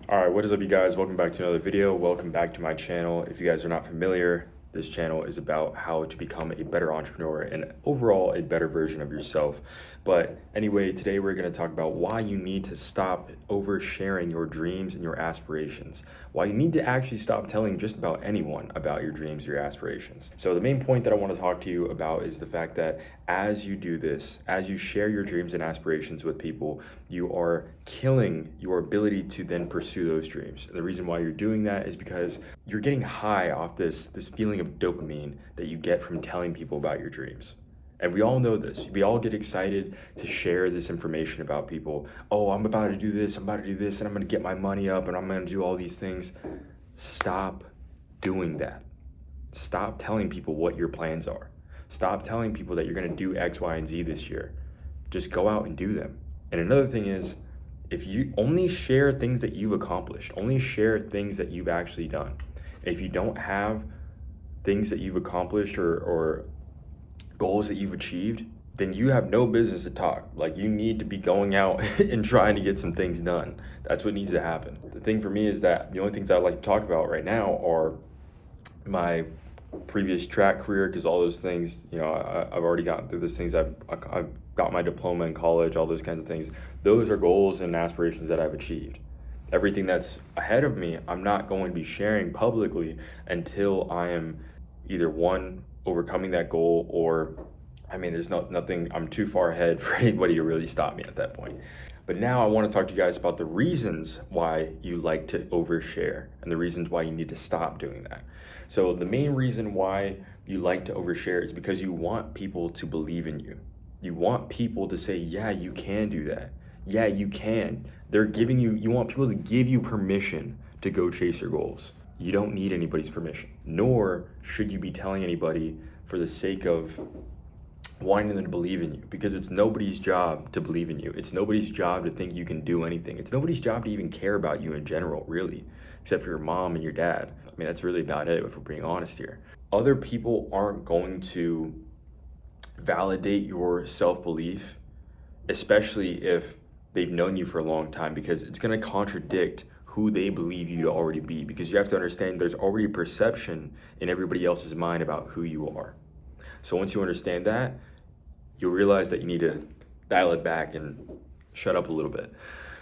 All right, what is up, you guys? Welcome back to another video. Welcome back to my channel. If you guys are not familiar, this channel is about how to become a better entrepreneur and overall a better version of yourself. But anyway, today we're going to talk about why you need to stop oversharing your dreams and your aspirations. Why you need to actually stop telling just about anyone about your dreams, your aspirations. So the main point that I want to talk to you about is the fact that as you do this, as you share your dreams and aspirations with people, you are killing your ability to then pursue those dreams. And the reason why you're doing that is because you're getting high off this feeling of dopamine that you get from telling people about your dreams. And we all know this. We all get excited to share this information about people. Oh, I'm about to do this, and I'm going to get my money up, and I'm going to do all these things. Stop doing that. Stop telling people what your plans are. Stop telling people that you're going to do X, Y, and Z this year. Just go out and do them. And another thing is, if you only share things that you've accomplished, only share things that you've actually done. If you don't have things that you've accomplished or goals that you've achieved, then you have no business to talk. Like, you need to be going out and trying to get some things done. That's what needs to happen. The thing for me is that the only things I'd like to talk about right now are my previous track career, because all those things, I've already gotten through those things. I've got my diploma in college, all those kinds of things. Those are goals and aspirations that I've achieved. Everything that's ahead of me, I'm not going to be sharing publicly until I am either one, overcoming that goal, or there's nothing, I'm too far ahead for anybody to really stop me at that point. But now I want to talk to you guys about the reasons why you like to overshare and the reasons why you need to stop doing that. So the main reason why you like to overshare is because you want people to believe in you. You want people to say, yeah, you can do that. Yeah, you can. You want people to give you permission to go chase your goals. You don't need anybody's permission, nor should you be telling anybody for the sake of wanting them to believe in you, because it's nobody's job to believe in you. It's nobody's job to think you can do anything. It's nobody's job to even care about you in general, really, except for your mom and your dad. That's really about it, if we're being honest here. Other people aren't going to validate your self-belief, especially if they've known you for a long time, because it's going to contradict who they believe you to already be. Because you have to understand, there's already a perception in everybody else's mind about who you are. So once you understand that, you'll realize that you need to dial it back and shut up a little bit.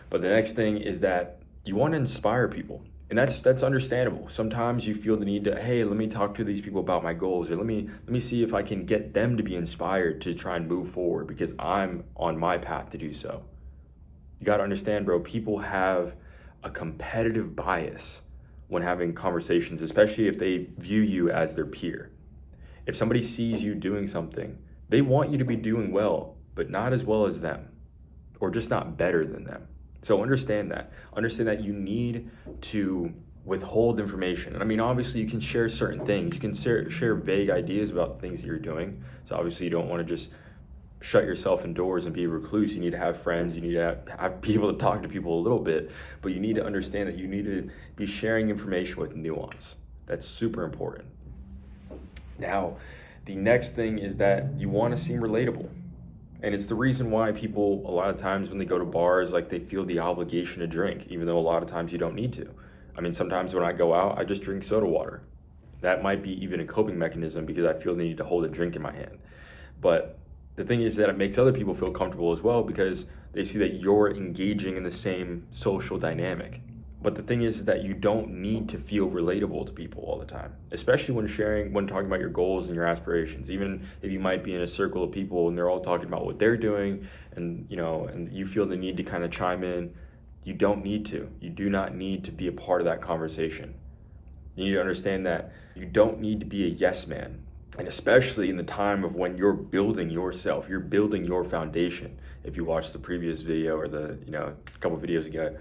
But the next thing is that you want to inspire people. And that's understandable. Sometimes you feel the need to, hey, let me talk to these people about my goals, or let me see if I can get them to be inspired to try and move forward, because I'm on my path to do so. You got to understand, bro, people have a competitive bias when having conversations, especially if they view you as their peer. If somebody sees you doing something, they want you to be doing well, but not as well as them, or just not better than them. So understand that. Understand that you need to withhold information. And obviously you can share certain things. You can share vague ideas about things that you're doing. So obviously you don't want to just shut yourself indoors and be a recluse. You need to have friends. You need to be able to talk to people a little bit. But you need to understand that you need to be sharing information with nuance. That's super important. Now, the next thing is that you want to seem relatable. And it's the reason why people, a lot of times when they go to bars, like, they feel the obligation to drink, even though a lot of times you don't need to. Sometimes when I go out, I just drink soda water. That might be even a coping mechanism, because I feel the need to hold a drink in my hand. But the thing is that it makes other people feel comfortable as well, because they see that you're engaging in the same social dynamic. But the thing is that you don't need to feel relatable to people all the time, especially when talking about your goals and your aspirations. Even if you might be in a circle of people and they're all talking about what they're doing, and you feel the need to kind of chime in, you don't need to. You do not need to be a part of that conversation. You need to understand that you don't need to be a yes man. And especially in the time of when you're building yourself, you're building your foundation. If you watch the previous video or a couple videos ago,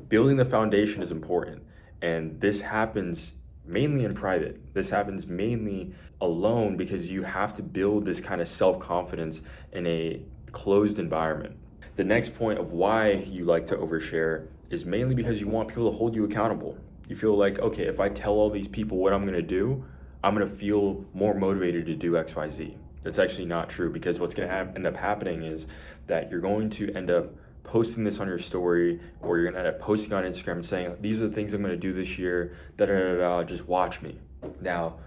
building the foundation is important. And this happens mainly in private. This happens mainly alone, because you have to build this kind of self-confidence in a closed environment. The next point of why you like to overshare is mainly because you want people to hold you accountable. You feel like, okay, if I tell all these people what I'm going to do, I'm going to feel more motivated to do XYZ. That's actually not true, because what's going to end up happening is that you're going to end up posting this on your story, or you're gonna end up posting on Instagram and saying, these are the things I'm gonna do this year, just watch me. Now,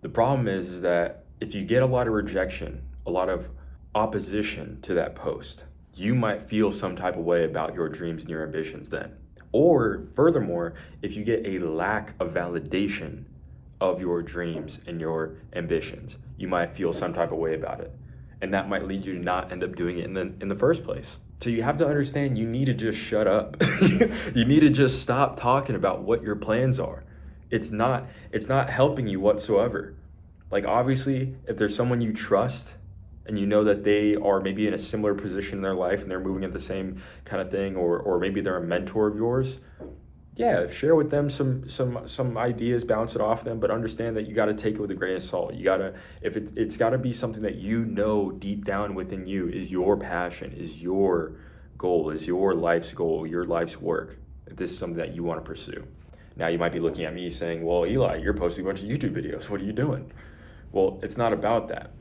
the problem is that if you get a lot of rejection, a lot of opposition to that post, you might feel some type of way about your dreams and your ambitions then. Or furthermore, if you get a lack of validation of your dreams and your ambitions, you might feel some type of way about it. And that might lead you to not end up doing it in the first place. So you have to understand, you need to just shut up. You need to just stop talking about what your plans are. It's not helping you whatsoever. Like, obviously, if there's someone you trust and you know that they are maybe in a similar position in their life and they're moving at the same kind of thing, or maybe they're a mentor of yours, yeah, share with them some ideas, bounce it off them, but understand that you got to take it with a grain of salt. You got to, it's got to be something that you know deep down within you is your passion, is your goal, is your life's goal, your life's work. If this is something that you want to pursue. Now you might be looking at me saying, well, Eli, you're posting a bunch of YouTube videos. What are you doing? Well, it's not about that.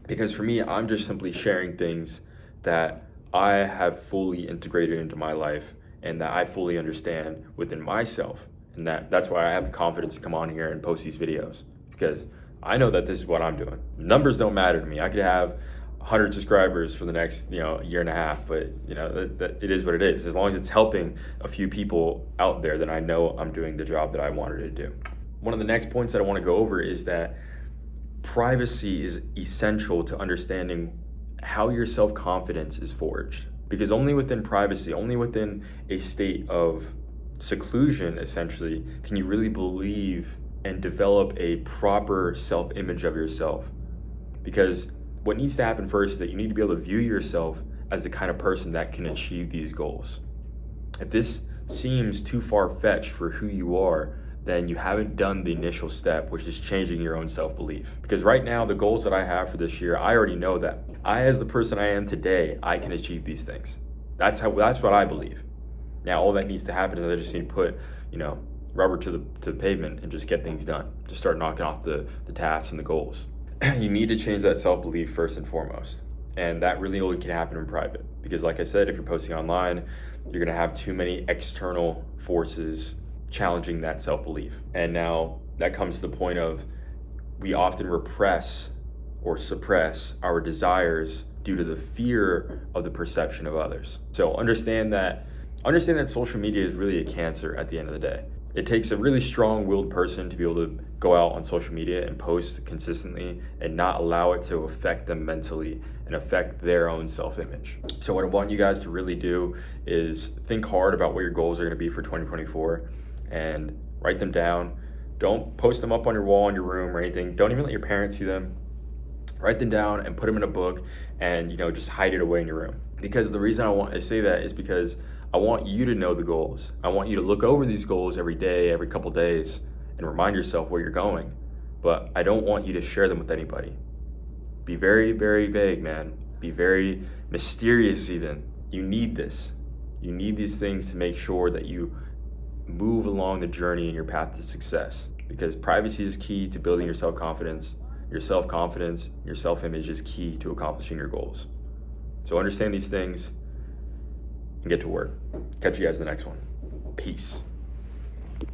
Because for me, I'm just simply sharing things that I have fully integrated into my life and that I fully understand within myself. And that's why I have the confidence to come on here and post these videos, because I know that this is what I'm doing. Numbers don't matter to me. I could have 100 subscribers for the next year and a half, but that it is what it is. As long as it's helping a few people out there, then I know I'm doing the job that I wanted to do. One of the next points that I want to go over is that privacy is essential to understanding how your self-confidence is forged. Because only within privacy, only within a state of seclusion, essentially, can you really believe and develop a proper self-image of yourself. Because what needs to happen first is that you need to be able to view yourself as the kind of person that can achieve these goals. If this seems too far-fetched for who you are, then you haven't done the initial step, which is changing your own self-belief. Because right now, the goals that I have for this year, I already know that as the person I am today, I can achieve these things. That's what I believe. Now, all that needs to happen is I just need to put, rubber to the pavement and just get things done. Just start knocking off the tasks and the goals. You need to change that self-belief first and foremost. And that really only can happen in private. Because like I said, if you're posting online, you're gonna have too many external forces challenging that self-belief. And now that comes to the point of we often repress or suppress our desires due to the fear of the perception of others. So understand that social media is really a cancer at the end of the day. It takes a really strong-willed person to be able to go out on social media and post consistently and not allow it to affect them mentally and affect their own self-image. So what I want you guys to really do is think hard about what your goals are going to be for 2024 and write them down. Don't post them up on your wall in your room or anything. Don't even let your parents see them. Write them down and put them in a book and just hide it away in your room. Because the reason I want to say that is because I want you to know the goals. I want you to look over these goals every day, every couple days, and remind yourself where you're going. But I don't want you to share them with anybody. Be very, very vague, man. Be very mysterious even. You need this. You need these things to make sure that you move along the journey in your path to success. Because privacy is key to building your self-confidence. Your self-confidence, your self-image is key to accomplishing your goals. So understand these things and get to work. Catch you guys in the next one. Peace.